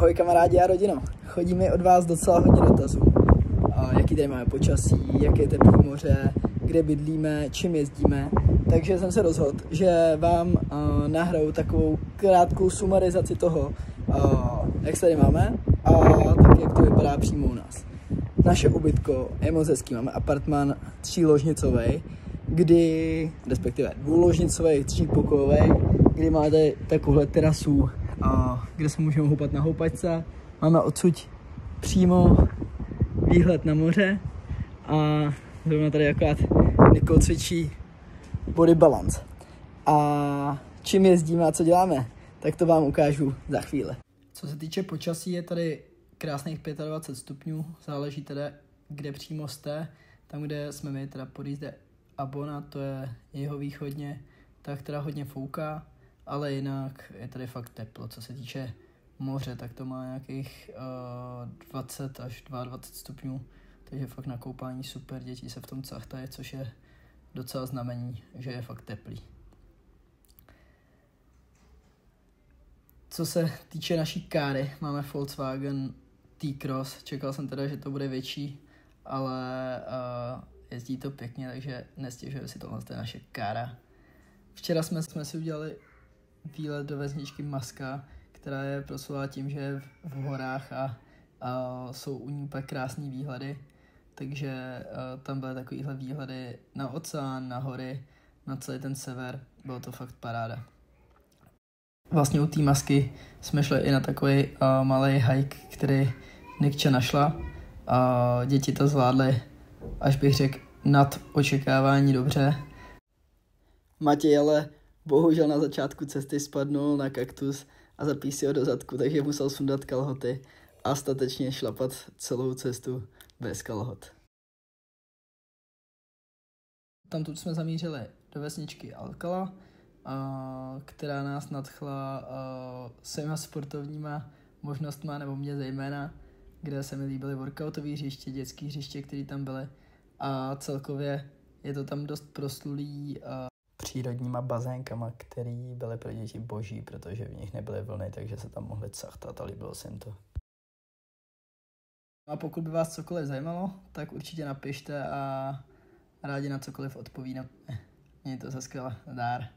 Ahoj kamarádi a rodino, chodí mi od vás docela hodně dotazů. Jaký tady máme počasí, jaké je teplé moře, kde bydlíme, čím jezdíme. Takže jsem se rozhodl, že vám nahraju takovou krátkou sumarizaci toho, jak se tady máme a tak, jak to vypadá přímo u nás. Naše ubytko je moc hezký, máme apartmán 3ložnicový, respektive 2ložnicový, 3pokojový, kdy máte takovouhle terasu, kde se můžeme houpat na houpačce. Máme odsud přímo výhled na moře a zrovna tady akorát Nikol cvičí body balance. A čím jezdíme a co děláme, tak to vám ukážu za chvíli. Co se týče počasí, je tady krásných 25 stupňů, záleží teda, kde přímo jste. Tam, kde jsme my, teda pod jízde Abona, to je jihovýchodně, tak teda hodně fouká, ale jinak je tady fakt teplo. Co se týče moře, tak to má nějakých 20 až 22 stupňů, takže fakt na koupání super, děti se v tom cachtají, což je docela znamení, že je fakt teplý. Co se týče naší káry, máme Volkswagen T-Cross, čekal jsem teda, že to bude větší, ale jezdí to pěkně, takže nestěžuje si tohle, to je naše kára. Včera jsme si udělali výlet do vesničky Maska, která je proslulá tím, že je v horách a jsou u ní úplně krásný výhledy, takže tam byly takovýhle výhledy na oceán, na hory, na celý ten sever, bylo to fakt paráda. Vlastně u té Masky jsme šli i na takový malý hike, který Nikča našla. Děti to zvládly, až bych řekl, nad očekávání dobře. Matěj ale bohužel na začátku cesty spadnul na kaktus a zapíš si ho do zadku, takže musel sundat kalhoty a statečně šlapat celou cestu bez kalhot. Tamtud jsme zamířili do vesničky Alcala, která nás nadchla svýma sportovníma možnostma, nebo mě zejména, kde se mi líbily workoutové hřiště, dětské hřiště, které tam byly, a celkově je to tam dost proslulý přírodníma bazénkama, které byly pro děti boží, protože v nich nebyly vlny, takže se tam mohly cachtat a líbilo se jim to. A pokud by vás cokoliv zajímalo, tak určitě napište a rádi na cokoliv odpovídáme. Mějte se skvěle, zdar.